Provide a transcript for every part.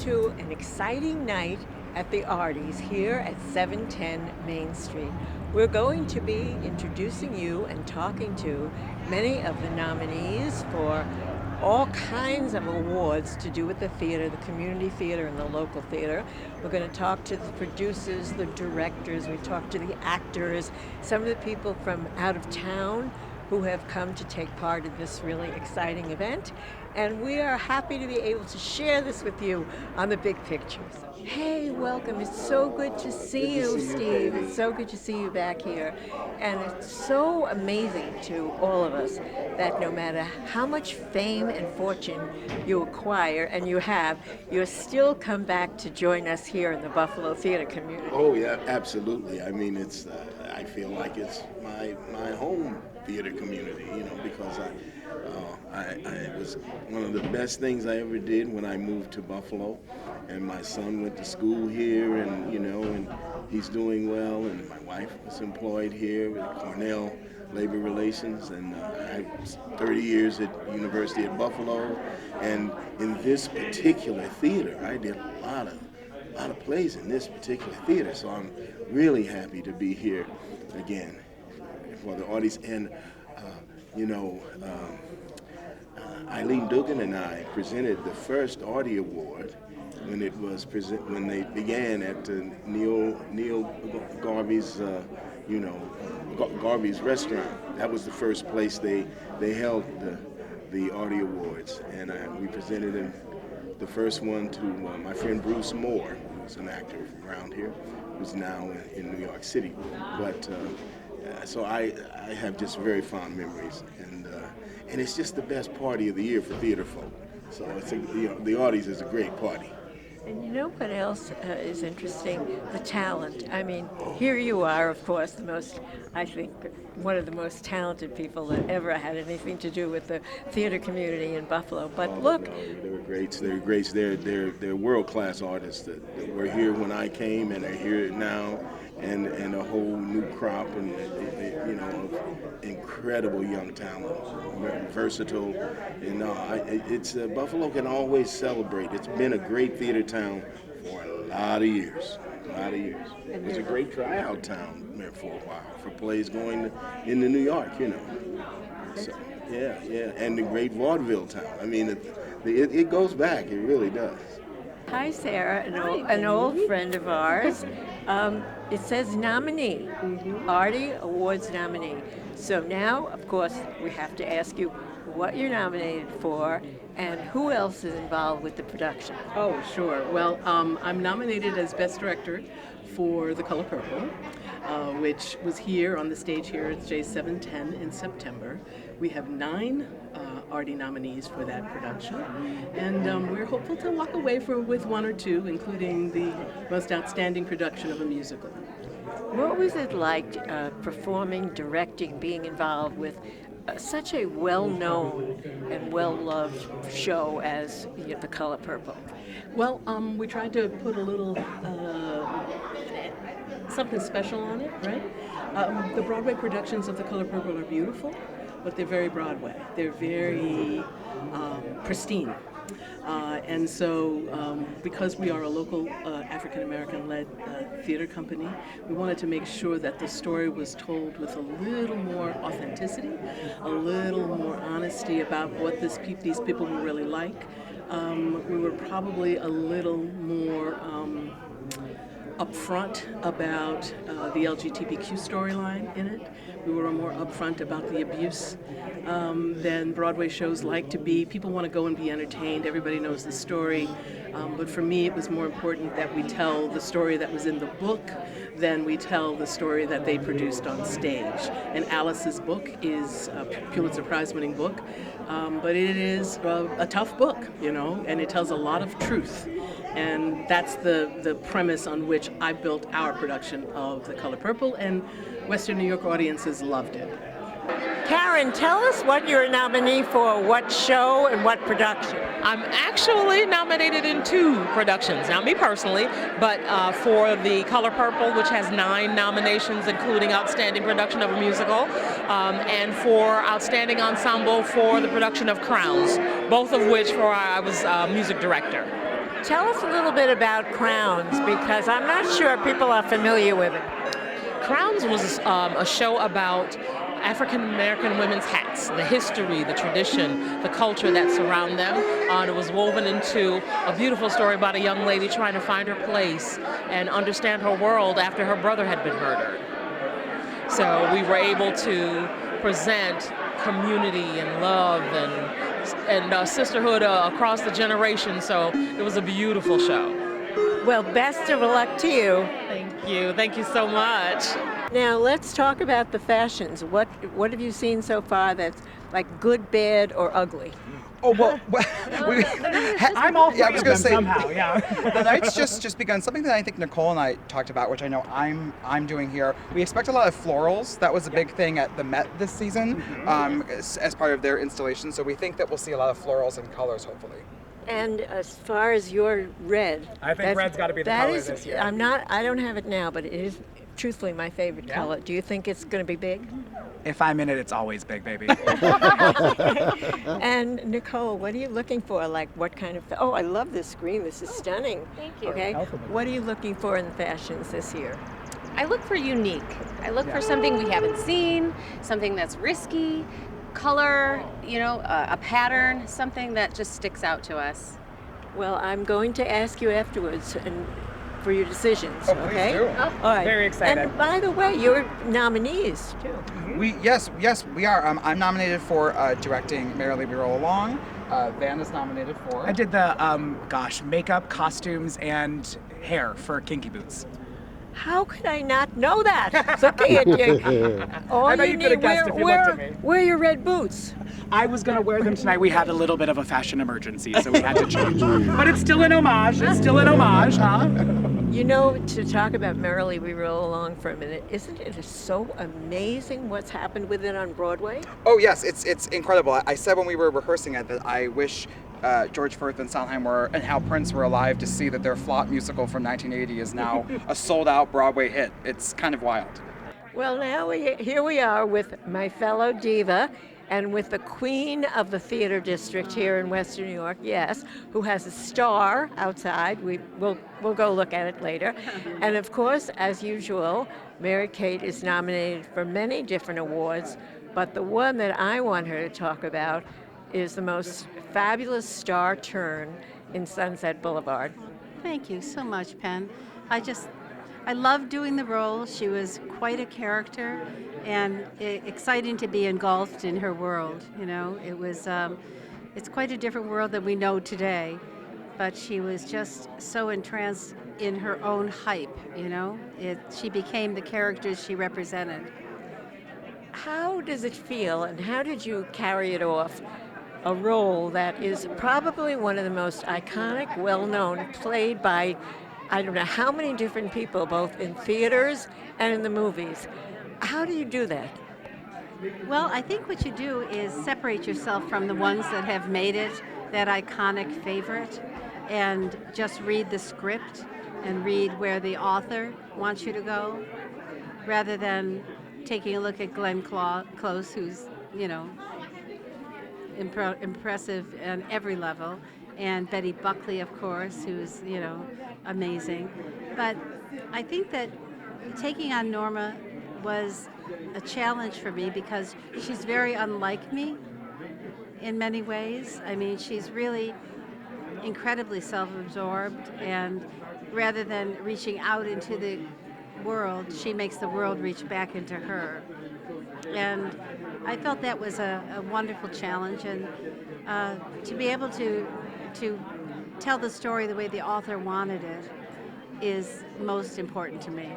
to an exciting night at the Artie's here at 710 Main Street. We're going to be introducing you and talking to many of the nominees for all kinds of awards to do with the theater, the community theater and the local theater. We're going to talk to the producers, the directors, we talk to the actors, some of the people from out of town who have come to take part in this really exciting event. And we are happy to be able to share this with you on the big picture. Hey, welcome. It's so good to see you, Steve. It's so good to see you back here. And it's so amazing to all of us that no matter how much fame and fortune you acquire, and you have, you'll still come back to join us here in the Buffalo theater community. Oh, yeah, absolutely. I mean, it's, I feel like it's my home theater community, you know, because it was one of the best things I ever did when I moved to Buffalo, and my son went to school here, and you know, and he's doing well, and my wife was employed here with Cornell Labor Relations, and I was 30 years at University at Buffalo, and in this particular theater, I did a lot of plays in this particular theater, so I'm really happy to be here again for the audience. And you know, Eileen Dugan and I presented the first Artie Award when it was when they began at Neil Garvey's, Garvey's restaurant. That was the first place they held the Artie Awards, and we presented the first one to my friend Bruce Moore, who's an actor from around here, who's now in New York City. But so I have just very fond memories, and it's just the best party of the year for theater folk. So it's the Artie's is a great party. And you know what else is interesting? The talent. I mean, here you are, of course, one of the most talented people that ever had anything to do with the theater community in Buffalo. But look, they were greats. They're greats. They're world-class artists that were here when I came and are here now, and a whole new crop, and you know, incredible young talent, versatile. And it's Buffalo can always celebrate. It's been a great theater town for a lot of years. It was a great tryout town there for a while for plays going into New York, you know. So, yeah, and the great vaudeville town. I mean, it goes back. It really does. Hi, Sarah, an old friend of ours. It says nominee, Artie Awards nominee. So now, of course, we have to ask you what you're nominated for and who else is involved with the production. Oh, sure. Well, I'm nominated as Best Director for The Color Purple, which was here on the stage here at J710 in September. We have 9 Artie nominees for that production, and we're hopeful to walk away with 1 or 2, including the most outstanding production of a musical. What was it like performing, directing, being involved with such a well-known and well-loved show as The Color Purple? Well, we tried to put a little something special on it, right? The Broadway productions of The Color Purple are beautiful, but they're very Broadway. They're very pristine. And so because we are a local African-American-led theater company, we wanted to make sure that the story was told with a little more authenticity, a little more honesty about what these people were really like. We were probably a little more upfront about the LGBTQ storyline in it. We were more upfront about the abuse than Broadway shows like to be. People want to go and be entertained. Everybody knows the story. But for me, it was more important that we tell the story that was in the book than we tell the story that they produced on stage. And Alice's book is a Pulitzer Prize-winning book, but it is a tough book, you know, and it tells a lot of truth. And that's the premise on which I built our production of The Color Purple, and Western New York audiences loved it. Karen, tell us what you're a nominee for, what show and what production. I'm actually nominated in 2 productions, not me personally, but for The Color Purple, which has 9 nominations, including Outstanding Production of a Musical, and for Outstanding Ensemble for the production of Crowns, both of which I was music director. Tell us a little bit about Crowns, because I'm not sure people are familiar with it. Crowns was a show about African American women's hats, the history, the tradition, the culture that surround them. It was woven into a beautiful story about a young lady trying to find her place and understand her world after her brother had been murdered. So we were able to present community and love and sisterhood across the generation. So it was a beautiful show. Well, best of luck to you. Thank you. Thank you so much. Now let's talk about the fashions. What have you seen so far that's like good, bad, or ugly? Oh, well, I'm all for yeah, I was gonna say, somehow, yeah. the night's just begun. Something that I think Nicole and I talked about, which I know I'm doing here. We expect a lot of florals. That was a big thing at the Met this season, as part of their installation. So we think that we'll see a lot of florals and colors, hopefully. And as far as your red, I think red's got to be the color this year. I don't have it now, but it is truthfully my favorite color. Do you think it's going to be big? If I'm in it, it's always big, baby. And Nicole, what are you looking for? Like what kind of, oh, I love this green. This is stunning. Thank you. Okay. What are you looking for in the fashions this year? I look for unique. I look for something we haven't seen, something that's risky, color, a pattern, something that just sticks out to us. Well, I'm going to ask you afterwards and for your decisions, Oh, okay? please do. All right. Very excited. And by the way, you're nominees too. Yes, we are. I'm nominated for directing Merrily We Roll Along. Vanna's nominated for. I did the, makeup, costumes, and hair for Kinky Boots. How could I not know that? Looking at you. All I bet you you could have need, guessed if you looked at me. wear your red boots. I was going to wear them tonight. We had a little bit of a fashion emergency, so we had to change. But it's still an homage. It's still an homage, huh? You know, to talk about Merrily We Roll Along for a minute, isn't it so amazing what's happened with it on Broadway? Oh yes, it's incredible. I said when we were rehearsing it that I wish George Firth and Sondheim and Hal Prince were alive to see that their flop musical from 1980 is now a sold-out Broadway hit. It's kind of wild. Well, now here we are with my fellow diva and with the queen of the theater district here in Western New York, yes, who has a star outside. We'll go look at it later. And of course, as usual, Mary-Kate is nominated for many different awards, but the one that I want her to talk about is the most fabulous star turn in Sunset Boulevard. Thank you so much, Penn. I loved doing the role. She was quite a character and exciting to be engulfed in her world. It's quite a different world than we know today, but she was just so entranced in her own hype, She became the characters she represented. How does it feel and how did you carry it off? A role that is probably one of the most iconic, well-known, played by I don't know how many different people, both in theaters and in the movies. How do you do that? Well, I think what you do is separate yourself from the ones that have made it that iconic favorite and just read the script and read where the author wants you to go, rather than taking a look at Glenn Close, who's, impressive on every level, and Betty Buckley, of course, who's, amazing. But I think that taking on Norma was a challenge for me because she's very unlike me in many ways. I mean, she's really incredibly self-absorbed, and rather than reaching out into the world, she makes the world reach back into her. And I felt that was a wonderful challenge, and to be able to tell the story the way the author wanted it is most important to me.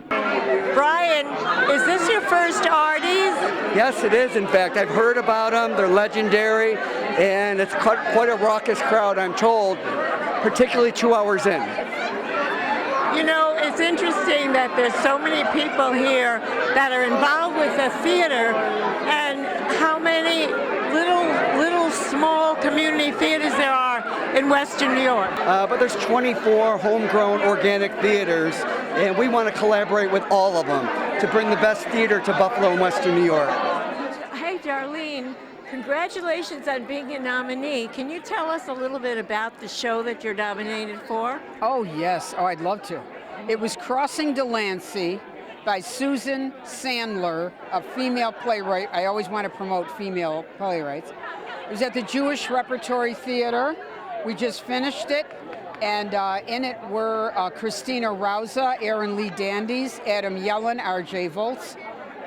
Brian, is this your first Arties? Yes, it is, in fact. I've heard about them. They're legendary, and it's quite a raucous crowd, I'm told, particularly 2 hours in. It's interesting that there's so many people here that are involved with the theater, and how many little small community theaters there are in Western New York. But there's 24 homegrown organic theaters, and we want to collaborate with all of them to bring the best theater to Buffalo and Western New York. Hey, Darleen, Congratulations on being a nominee. Can you tell us a little bit about the show that you're nominated for? Oh, yes. Oh, I'd love to. It was Crossing Delancey by Susan Sandler, a female playwright. I always want to promote female playwrights. It was at the Jewish Repertory Theater. We just finished it. And in it were Christina Rauza, Aaron Lee Dandies, Adam Yellen, R.J. Volz,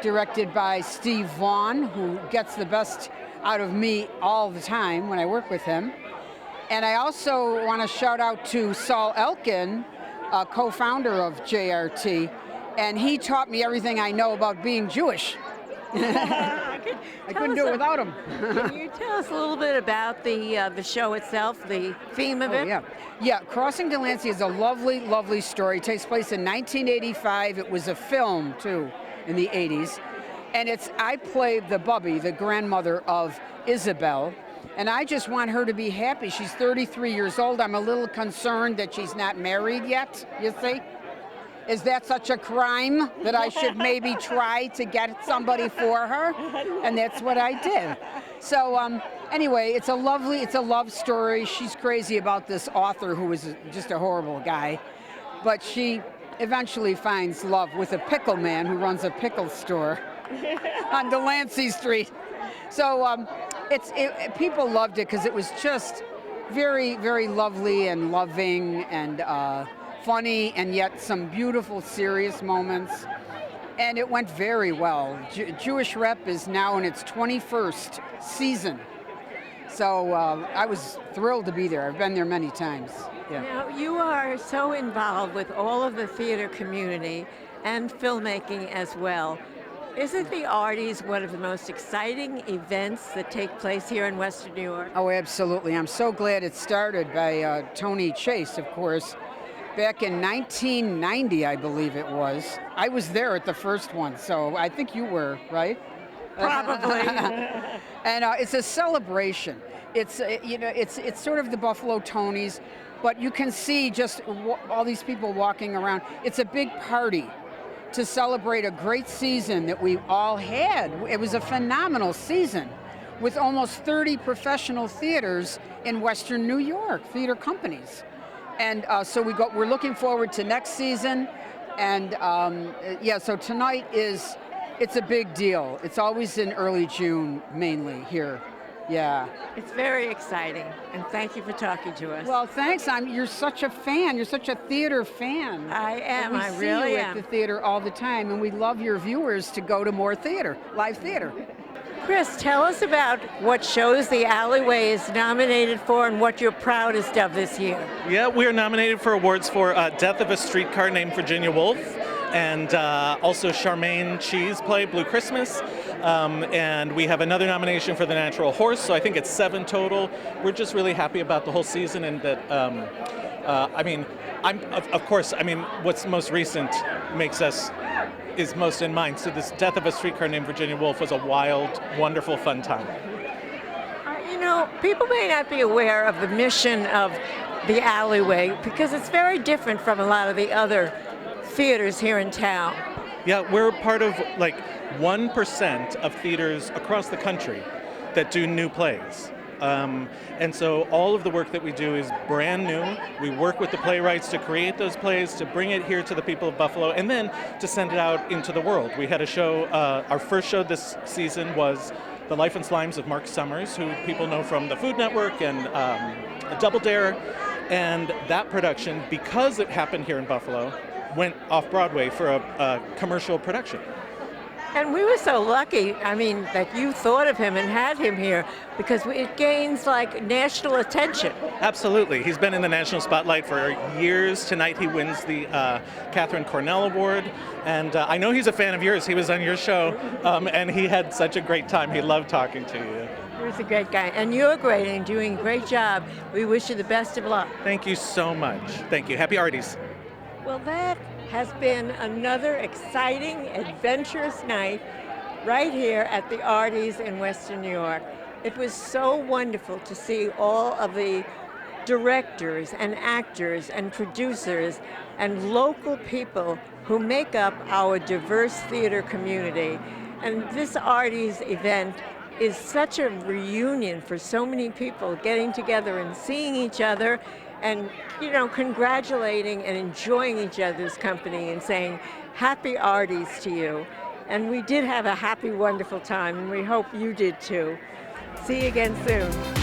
directed by Steve Vaughn, who gets the best out of me all the time when I work with him. And I also want to shout out to Saul Elkin, co-founder of JRT, and he taught me everything I know about being Jewish. I couldn't do it without him. Can you tell us a little bit about the show itself, the theme of it? Yeah, Crossing Delancey is a lovely, lovely story. It takes place in 1985. It was a film, too, in the 80s. And I play the Bubby, the grandmother of Isabel, and I just want her to be happy. She's 33 years old. I'm a little concerned that she's not married yet, you see? Is that such a crime that I should maybe try to get somebody for her? And that's what I did. So anyway, it's a love story. She's crazy about this author who is just a horrible guy, but she eventually finds love with a pickle man who runs a pickle store on Delancey Street. So people loved it because it was just very, very lovely and loving and funny, and yet some beautiful, serious moments. And it went very well. Jewish Rep is now in its 21st season. So I was thrilled to be there. I've been there many times. Yeah. Now, you are so involved with all of the theater community and filmmaking as well. Isn't the Arties one of the most exciting events that take place here in Western New York? Oh, absolutely. I'm so glad it started by Tony Chase, of course, back in 1990, I believe it was. I was there at the first one, so I think you were, right? Probably. And it's a celebration. It's it's sort of the Buffalo Tonys, but you can see just all these people walking around. It's a big party to celebrate a great season that we all had. It was a phenomenal season with almost 30 professional theaters in Western New York, theater companies. And so we're looking forward to next season. And so tonight it's a big deal. It's always in early June, mainly here. Yeah. It's very exciting, and thank you for talking to us. Well, thanks. You're such a fan. You're such a theater fan. I am. I We really see you am. at the theater all the time, and we love your viewers to go to more theater, live theater. Chris, tell us about what shows the Alleyway is nominated for and what you're proudest of this year. Yeah, we are nominated for awards for Death of a Streetcar Named Virginia Woolf, and also Charmaine Chee's play, Blue Christmas. And we have another nomination for The Natural Horse, so I think it's 7 total. We're just really happy about the whole season, and that, what's most recent is most in mind. So this Death of a Streetcar Named Virginia Woolf was a wild, wonderful, fun time. People may not be aware of the mission of the Alleyway because it's very different from a lot of the other theaters here in town. Yeah, we're part of 1% of theaters across the country that do new plays. And so all of the work that we do is brand new. We work with the playwrights to create those plays, to bring it here to the people of Buffalo, and then to send it out into the world. We had a show, our first show this season was The Life and Slimes of Mark Summers, who people know from the Food Network and Double Dare. And that production, because it happened here in Buffalo, went off Broadway for a commercial production. And we were so lucky, that you thought of him and had him here because it gains national attention. Absolutely. He's been in the national spotlight for years. Tonight he wins the Catherine Cornell Award. And I know he's a fan of yours. He was on your show and he had such a great time. He loved talking to you. He's a great guy. And you're great and doing a great job. We wish you the best of luck. Thank you so much. Thank you. Happy Arties. Well, that has been another exciting, adventurous night right here at the Arties in Western New York. It was so wonderful to see all of the directors and actors and producers and local people who make up our diverse theater community. And this Arties event is such a reunion for so many people getting together and seeing each other and, you know, congratulating and enjoying each other's company and saying happy Arties to you. And we did have a happy, wonderful time, and we hope you did too. See you again soon.